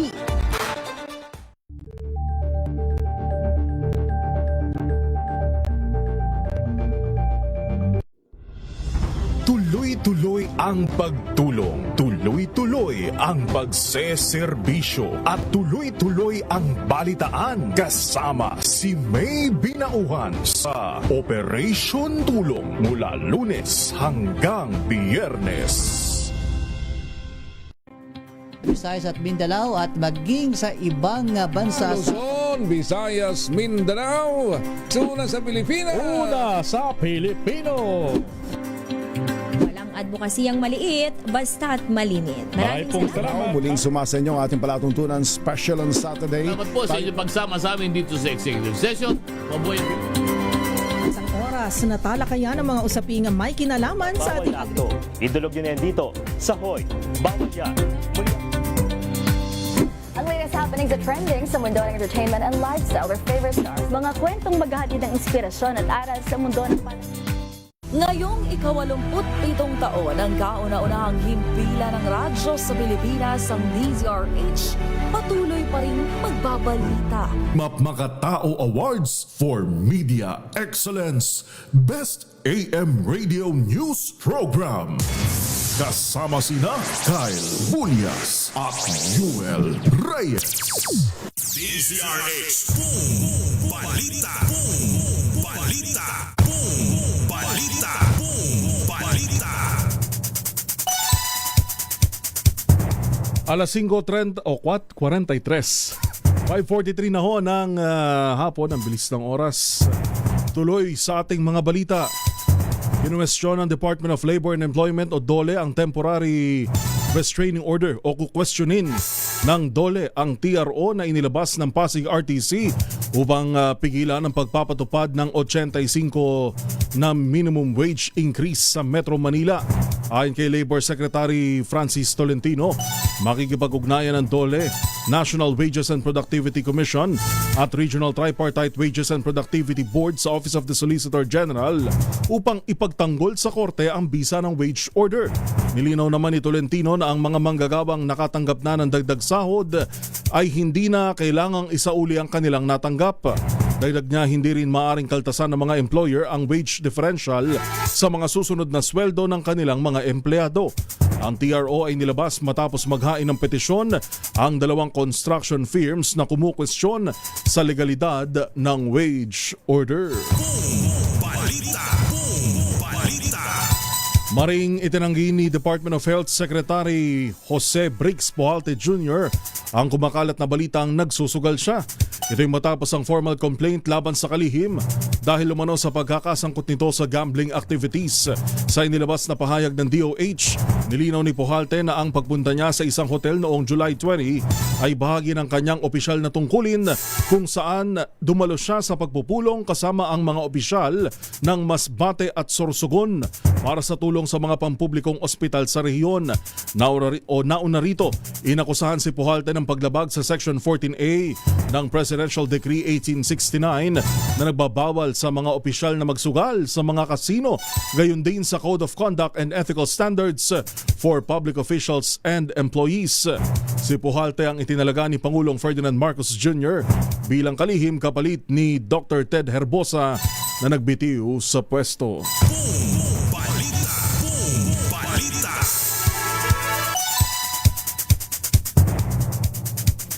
Tuloy-tuloy ang pagtulong. Tuloy-tuloy Patuloy ang pagseserbisyo at tuloy-tuloy ang balitaan kasama si May Binauhan sa Operation Tulong mula Lunes hanggang Biyernes. Visayas at Mindanao at maging sa ibang bansa. Luzon, Visayas, Mindanao. Una sa Pilipinas. Una sa Pilipino. Walang advokasiyang maliit, basta't malinit. Maraming salamat. Muling sumasa inyo ang ating palatuntunan special on Saturday. Salamat po sa inyong pagsama sa amin dito sa Executive Session. Mabuhay. Isang oras na talakayan ng mga usaping may kinalaman sa ating Idulog nyo na yan dito sa Hoy. Bawal yan. Ang latest happenings at trending sa mundo ng entertainment and lifestyle, their favorite stars. Mga kwentong maghahatid ng inspirasyon at aral sa mundo ng Ngayong ika-87 taon ang kauna-unahang himpilan ng radyo sa Pilipinas, ang DZRH, patuloy pa rin magbabalita. Makatao Awards for Media Excellence Best AM Radio News Program. Kasama sina Kyle Bunyas at Yuel Reyes. DZRH Boom Balita. Boom Balita. Boom Balita. Boom Balita. Alas 5:30 o 4:43. 5:43 na ho ng hapon, ang bilis ng oras. Tuloy sa ating mga balita. Kinuwestiyon ng Department of Labor and Employment o DOLE ang temporary restraining order o kukwestiyonin ng DOLE ang TRO na inilabas ng Pasig RTC upang pigilan ang pagpapatupad ng 85 na minimum wage increase sa Metro Manila. Ayon kay Labor Secretary Francis Tolentino, makikipag-ugnayan ng DOLE, National Wages and Productivity Commission at Regional Tripartite Wages and Productivity Board sa Office of the Solicitor General upang ipagtanggol sa korte ang bisa ng wage order. Nilinaw naman ni Tolentino na ang mga manggagawang nakatanggap na ng dagdag sahod ay hindi na kailangang isauli ang kanilang natanggap. Dagdag niya, hindi rin maaring kaltasan ng mga employer ang wage differential sa mga susunod na sweldo ng kanilang mga empleyado. Ang TRO ay nilabas matapos maghain ng petisyon ang dalawang construction firms na kumukwestiyon sa legalidad ng wage order. Maring itinanggi ni Department of Health Secretary Jose Briggs Pujalte Jr. ang kumakalat na balitang nagsusugal siya. Ito'y matapos ang formal complaint laban sa kalihim dahil umano sa pagkakasangkot nito sa gambling activities. Sa inilabas na pahayag ng DOH, nilinaw ni Pujalte na ang pagpunta niya sa isang hotel noong July 20 ay bahagi ng kanyang opisyal na tungkulin kung saan dumalo siya sa pagpupulong kasama ang mga opisyal ng Masbate at Sorsogon para sa tulong sa mga pampublikong ospital sa rehiyon. Nauna rito, inakusahan si Pujalte ng paglabag sa Section 14A ng Presidential Decree 1869 na nagbabawal sa mga opisyal na magsugal sa mga kasino, gayon din sa Code of Conduct and Ethical Standards for Public Officials and Employees. Si Pujalte ang itinalaga ni Pangulong Ferdinand Marcos Jr. bilang kalihim kapalit ni Dr. Ted Herbosa na nagbitiw sa pwesto.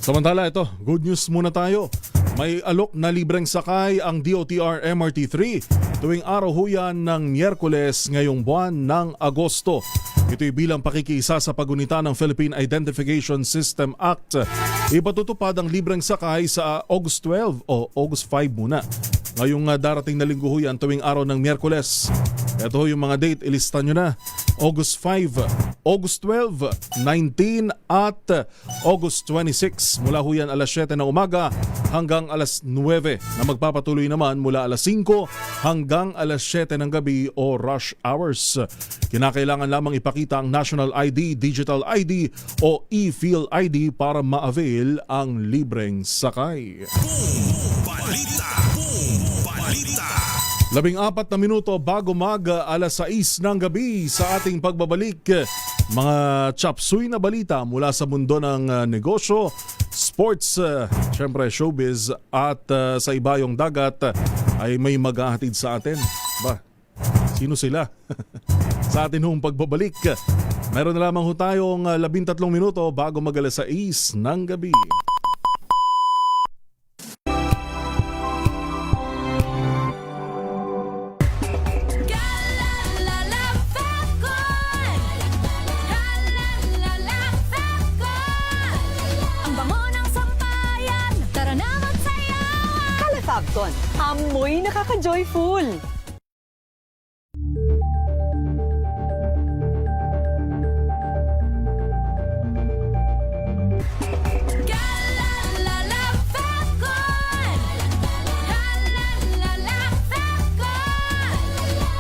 Samantala ito, good news muna tayo. May alok na libreng sakay ang DOTR MRT3 tuwing araw huyan ng Miyerkules ngayong buwan ng Agosto. Ito'y bilang pakikiisa sa pagunita ng Philippine Identification System Act. Ipatutupad ang libreng sakay sa August 12 o August 5 muna. Ngayong darating na linggo huyan tuwing araw ng Miyerkules. Ito yung mga date, ilista nyo na. August 5, August 12, 19 at August 26 mula huyan alas 7 ng umaga hanggang alas 9 na magpapatuloy naman mula alas 5 hanggang alas 7 ng gabi o rush hours. Kinakailangan lamang ipakita ang National ID, Digital ID o e-Feel ID para ma-avail ang libreng sakay. 14 na minuto bago alas 6 ng gabi sa ating pagbabalik. Mga chapsuy na balita mula sa mundo ng negosyo, sports, syempre showbiz at sa ibayong dagat ay may maghahatid sa atin. Ba, sino sila? Sa atin hong pagbabalik Meron na lamang ho tayong 13 minuto bago mag-alas 6 ng gabi. Fabcon, amoy nakaka-joyful!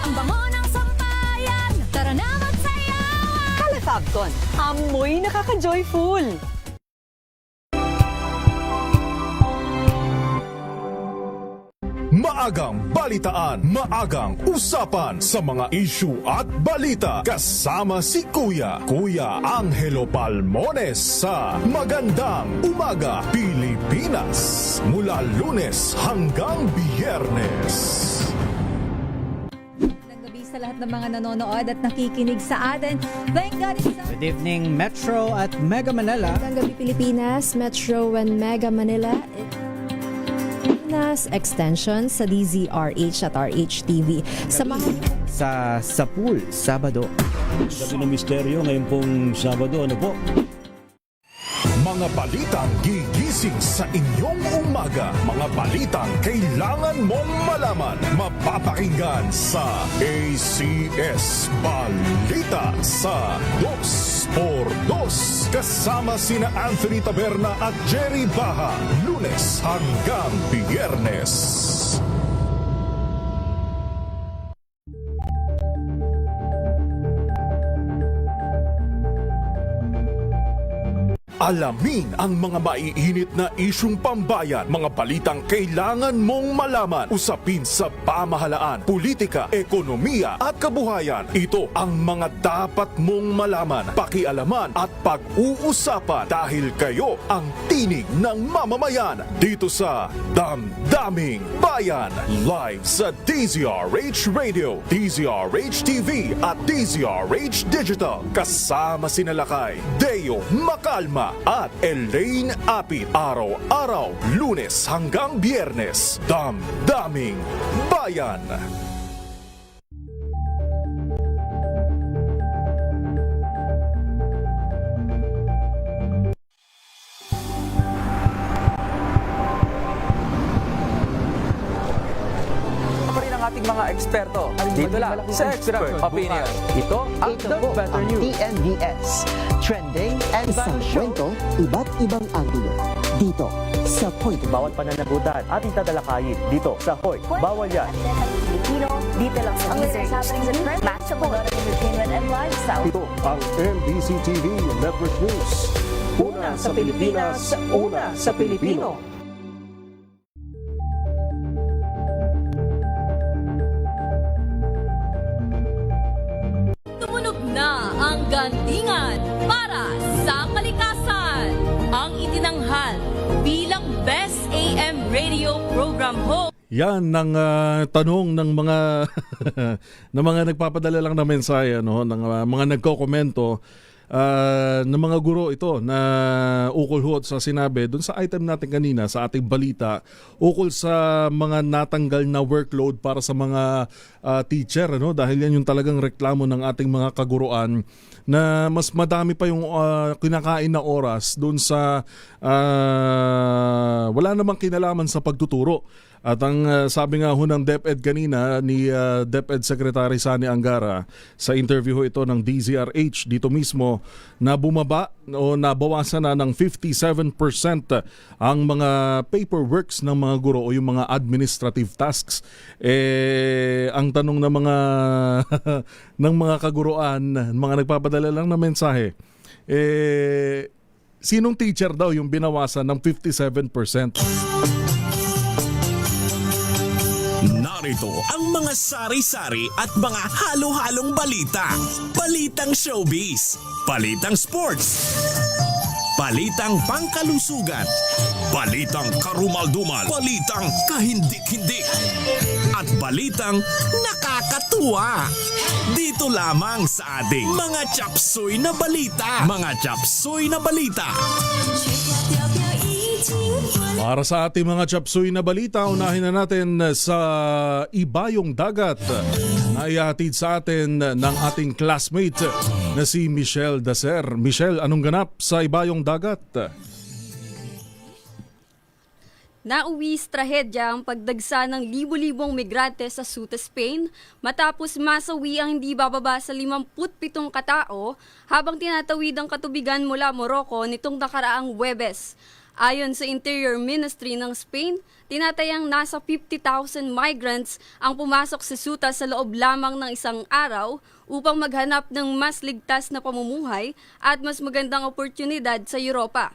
Ang bango ng sampayan, tara na magsayawan! Fabcon, amoy nakaka-joyful! Maagang balitaan, maagang usapan sa mga issue at balita. Kasama si Kuya Angelo Palmones sa Magandang Umaga Pilipinas. Mula Lunes hanggang Biyernes. Sa lahat ng mga nanonood at nakikinig sa atin. Thank God it's Good evening, Metro at Mega Manila. Magandang gabi Pilipinas, Metro and Mega Manila. Extension sa DZRH at RHTV. Samahan sa Sapul, Sabado. Gabi ng Misteryo ngayon pong Sabado. Ano po? Mga balitang gigising sa inyong umaga. Mga balitang kailangan mong malaman. Mapapakinggan sa ACS Balita sa 2x2. Kasama sina Anthony Taberna at Jerry Baha. Lunes hanggang Biyernes. Alamin ang mga maiinit na isyung pambayan, mga balitang kailangan mong malaman, usapin sa pamahalaan, politika, ekonomiya at kabuhayan. Ito ang mga dapat mong malaman, pakialaman at pag-uusapan dahil kayo ang tinig ng mamamayan dito sa Damdaming Bayan. Live sa DZRH Radio, DZRH TV at DZRH Digital. Kasama sinalakay Deo Macalma at Elaine Apit. Araw-araw, Lunes hanggang Biyernes. Damdaming Bayan. Ating mga eksperto. Dito lang sa Expert Opinion. Ito ang The Better News. TNVS. Trending and isang kwento, iba't ibang anggulo. Dito sa Point. Bawat pananagutan ating tatalakayin dito sa Hoy. Bawal yan. Filipino, dito lang sa DZRH. Match up on entertainment and lifestyle. Ito ang MBC TV Network News. Una sa Pilipinas, una sa Pilipino. Na ang gantingan para sa kalikasan. Ang itinanghal bilang Best AM Radio Program Host. Yan ang tanong ng mga ng mga nagpapadala lang ng mensahe, no, ng mga nagko-komento ng mga guro ito na ukol ho sa sinabi doon sa item natin kanina sa ating balita ukol sa mga natanggal na workload para sa mga teacher, ano, dahil yan yung talagang reklamo ng ating mga kaguruan na mas madami pa yung kinakain na oras doon sa wala namang kinalaman sa pagtuturo. At ang sabi nga ho ng DepEd kanina ni DepEd Secretary Sani Angara sa interview ito ng DZRH dito mismo na bumaba o nabawasan na ng 57% ang mga paperworks ng mga guro o yung mga administrative tasks. Ang tanong ng mga ng mga kaguruan, mga nagpapadala lang ng mensahe, sinong teacher daw yung binawasan ng 57%? Narito ang mga sari-sari at mga halo-halong balita. Balitang showbiz, balitang sports, balitang pangkalusugan, balitang karumaldumal, balitang kahindik-hindik, at balitang nakakatuwa. Dito lamang sa ating mga chapsuy na balita. Mga chapsuy na balita. Para sa ating mga chapsuy na balita, unahin na natin sa Ibayong Dagat na ihatid sa atin ng ating classmate na si Michelle Dacer. Michelle, anong ganap sa Ibayong Dagat? Nauwi trahedya ang pagdagsa ng libu-libong migrante sa Ceuta, Spain matapos masawi ang hindi bababa sa 57 katao habang tinatawid ang katubigan mula Morocco nitong nakaraang Huwebes. Ayon sa Interior Ministry ng Spain, tinatayang nasa 50,000 migrants ang pumasok sa Ceuta sa loob lamang ng isang araw upang maghanap ng mas ligtas na pamumuhay at mas magandang oportunidad sa Europa.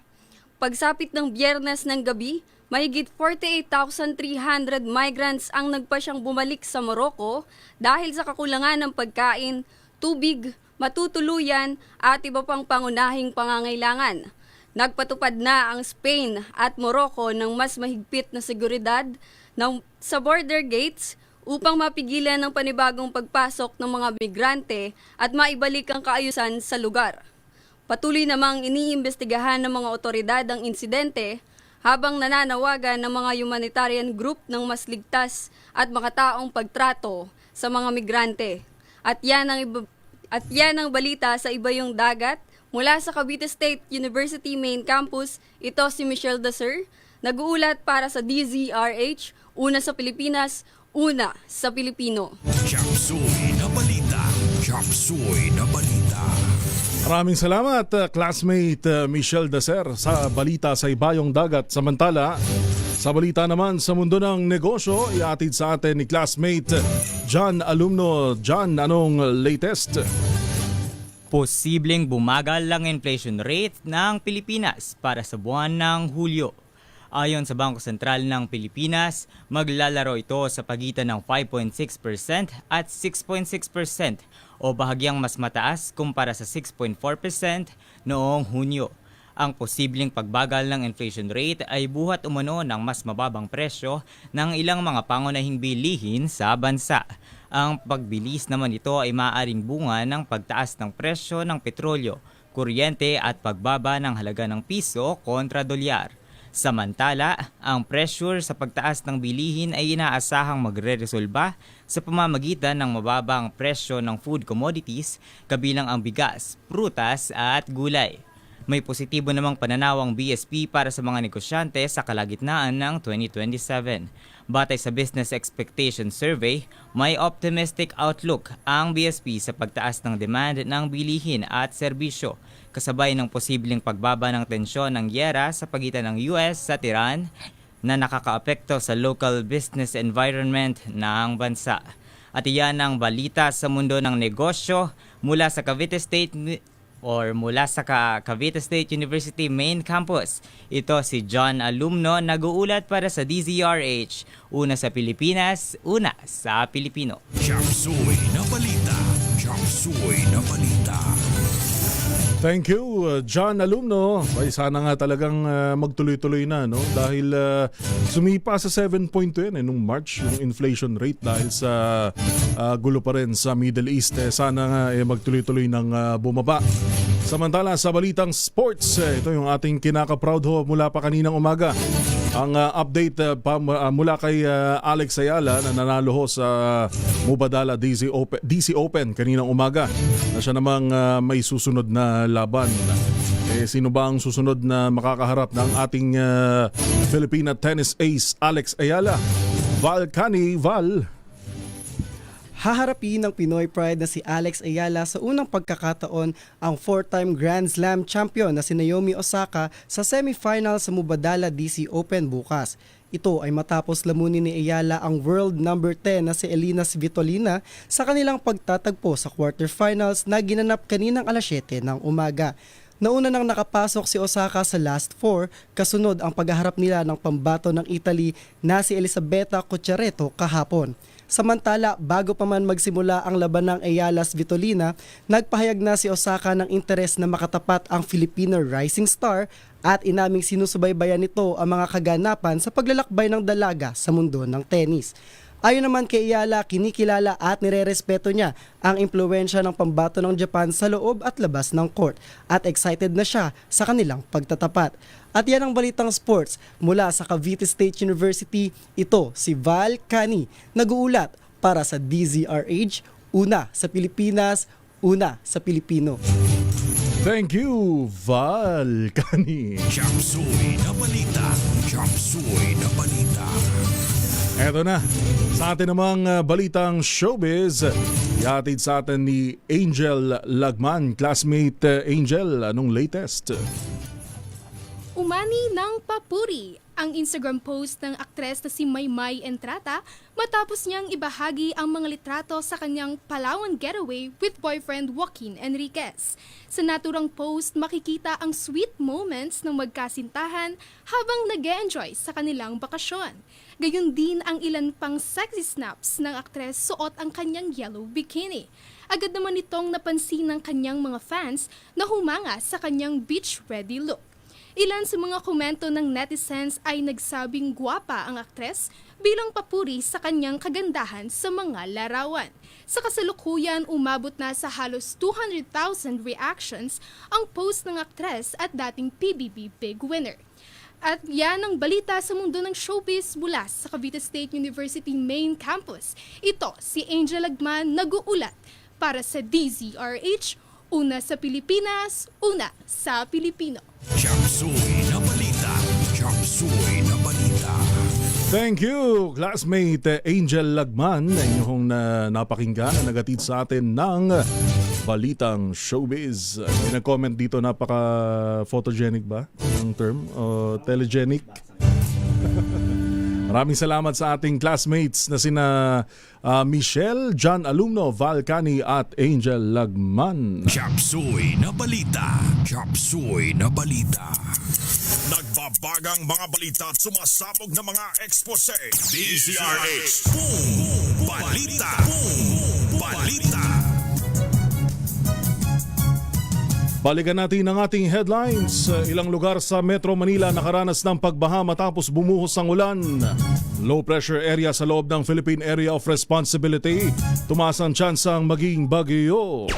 Pagsapit ng Biyernes ng gabi, mahigit 48,300 migrants ang nagpasyang bumalik sa Morocco dahil sa kakulangan ng pagkain, tubig, matutuluyan at iba pang pangunahing pangangailangan. Nagpatupad na ang Spain at Morocco ng mas mahigpit na seguridad sa border gates upang mapigilan ang panibagong pagpasok ng mga migrante at maibalik ang kaayusan sa lugar. Patuloy namang iniimbestigahan ng mga otoridad ang insidente habang nananawagan ng mga humanitarian group ng mas ligtas at makataong pagtrato sa mga migrante. At yan ang balita sa Ibayong Dagat. Mula sa Cavite State University Main Campus, ito si Michelle Dacer, nag-uulat para sa DZRH, una sa Pilipinas, una sa Pilipino. Chapsuy na balita. Chapsuy na balita. Maraming salamat, classmate Michelle Dacer sa balita sa Ibayong Dagat. Samantala, sa balita naman sa mundo ng negosyo, iatid sa atin ni classmate John Alumno. John, anong latest? Posibleng bumagal ang inflation rate ng Pilipinas para sa buwan ng Hulyo. Ayon sa Bangko Sentral ng Pilipinas, maglalaro ito sa pagitan ng 5.6% at 6.6% o bahagyang mas mataas kumpara sa 6.4% noong Hunyo. Ang posibleng pagbagal ng inflation rate ay buhat umano ng mas mababang presyo ng ilang mga pangunahing bilihin sa bansa. Ang pagbilis naman ito ay maaaring bunga ng pagtaas ng presyo ng petrolyo, kuryente at pagbaba ng halaga ng piso kontra dolyar. Samantala, ang pressure sa pagtaas ng bilihin ay inaasahang magre-resolba sa pamamagitan ng mababang presyo ng food commodities kabilang ang bigas, prutas at gulay. May positibo namang pananawang BSP para sa mga negosyante sa kalagitnaan ng 2027. Batay sa Business Expectation Survey, may optimistic outlook ang BSP sa pagtaas ng demand ng bilihin at serbisyo, kasabay ng posibleng pagbaba ng tensyon ng giyera sa pagitan ng US at Iran na nakakaapekto sa local business environment ng bansa. At iyan ang balita sa mundo ng negosyo mula sa Cavite State University Main Campus. Ito si John Alumno, nag-uulat para sa DZRH. Una sa Pilipinas, una sa Pilipino. Chapsuy na balita. Chapsuy na balita. Thank you, John Alumno. Ay, sana nga talagang magtuloy-tuloy na, no? Dahil sumipa sa 7.2 yan nung March yung inflation rate dahil sa gulo pa rin sa Middle East. Sana nga magtuloy-tuloy ng bumaba. Samantala sa balitang sports, ito yung ating kinaka-proud ho mula pa kaninang umaga. Ang update mula kay Alex Ayala na nanalo ho sa Mubadala DC Open kaninang umaga. Na siya namang may susunod na laban. Sino ba ang susunod na makakaharap ng ating Filipina tennis ace Alex Ayala? Val. Haharapin ng Pinoy Pride na si Alex Ayala sa unang pagkakataon ang 4-time Grand Slam champion na si Naomi Osaka sa semifinal sa Mubadala DC Open bukas. Ito ay matapos lamunin ni Ayala ang world number 10 na si Elina Svitolina sa kanilang pagtatagpo sa quarterfinals na ginanap kaninang alas 7 ng umaga. Nauna nang nakapasok si Osaka sa last 4, kasunod ang paghaharap nila ng pambato ng Italy na si Elisabetta Cucciaretto kahapon. Samantala, bago pa man magsimula ang laban ng Eyalas Vitolina, nagpahayag na si Osaka ng interes na makatapat ang Filipino rising star at inaming sinusubaybayan nito ang mga kaganapan sa paglalakbay ng dalaga sa mundo ng tennis. Ayon naman kay Ayala, kinikilala at nirerespeto niya ang impluwensya ng pambato ng Japan sa loob at labas ng court at excited na siya sa kanilang pagtatapat. At yan ang balitang sports mula sa Cavite State University. Ito si Val Cani, nag-uulat para sa DZRH, una sa Pilipinas, una sa Pilipino. Thank you, Val Cani. Chapsuy na balita. Chapsuy na balita. Eto na, sa atin namang balitang showbiz, ihatid sa atin ni Angel Lagman. Classmate Angel, anong latest? Umani ng papuri ang Instagram post ng aktres na si Maymay Entrata matapos niyang ibahagi ang mga litrato sa kanyang Palawan getaway with boyfriend Joaquin Enriquez. Sa naturang post, makikita ang sweet moments ng magkasintahan habang nag-e-enjoy sa kanilang bakasyon. Gayun din ang ilan pang sexy snaps ng aktres suot ang kanyang yellow bikini. Agad naman itong napansin ng kanyang mga fans na humanga sa kanyang beach-ready look. Ilan sa mga komento ng netizens ay nagsabing gwapa ang aktres bilang papuri sa kanyang kagandahan sa mga larawan. Sa kasalukuyan, umabot na sa halos 200,000 reactions ang post ng aktres at dating PBB Big Winner. At yan ang balita sa mundo ng showbiz mula sa Cavite State University Main Campus. Ito si Angel Lagman, nag-uulat para sa DZRH, una sa Pilipinas, una sa Pilipino. Chapsuy na balita. Chapsuy na balita. Thank you, classmate Angel Lagman, na inyong napakinggan na nagatid sa atin ng balitang showbiz. Pinag-comment dito, napaka-photogenic ba ang term? O telegenic? Maraming salamat sa ating classmates na sina Michelle, John Alumno, Val Cani at Angel Lagman. Chapsuy na balita. Chapsuy na balita. Nagbabagang mga balita at sumasabog na mga ekspose. DZRH. Boom! Balita! Boom! Balita! Balikan natin ang ating headlines. Ilang lugar sa Metro Manila nakaranas ng pagbaha matapos bumuhos ang ulan. Low pressure area sa loob ng Philippine Area of Responsibility. Tumaas ang tsansang maging bagyo.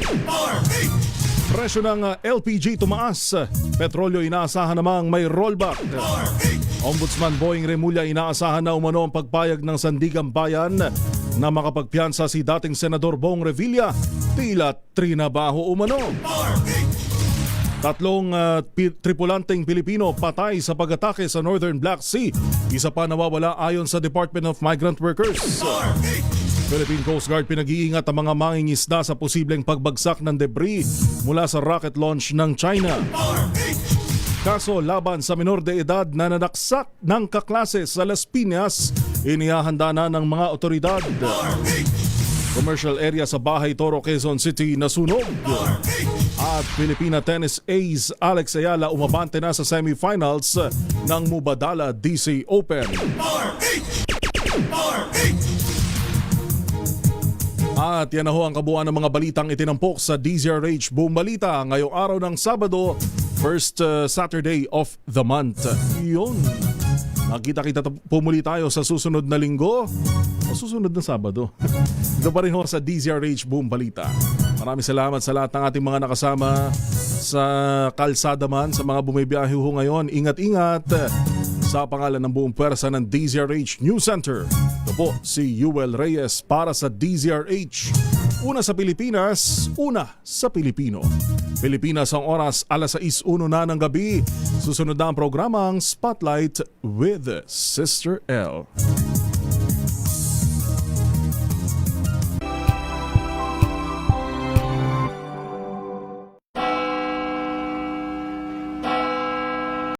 Presyo ng LPG tumaas. Petrolyo inaasahan namang may rollback. Ombudsman Boying Remulla inaasahan na umano ang pagpayag ng Sandigang Bayan na makapagpiyansa si dating Senador Bong Revilla. Tila trinabaho umano. Tatlong tripulanteng Pilipino patay sa pag-atake sa Northern Black Sea. Isa pa nawawala ayon sa Department of Migrant Workers. Philippine Coast Guard pinag-iingat ang mga mangingisda sa posibleng pagbagsak ng debris mula sa rocket launch ng China. Kaso laban sa minor de edad na nanaksak ng kaklase sa Las Piñas, inihahanda na ng mga otoridad. Commercial area sa Bahay Toro, Quezon City nasunog. At Filipina Tennis Ace Alex Ayala umabante na sa semifinals ng Mubadala DC Open. At yan na ho ang kabuuan ng mga balitang itinampok sa DZRH Boom Balita ngayong araw ng Sabado, first Saturday of the month. Yun. Nakita-kita pumuli tayo sa susunod na linggo o susunod na Sabado. Ito pa rin ho sa DZRH Boom Balita. Maraming salamat sa lahat ng ating mga nakasama sa kalsada man, sa mga bumibiyahe ho ngayon. Ingat-ingat sa pangalan ng buong pwersa ng DZRH News Center. Ito po si Yuel Reyes para sa DZRH. Una sa Pilipinas, una sa Pilipino. Pilipinas ang oras, 6:01 na ng gabi. Susunod na ang programang Spotlight with Sister L.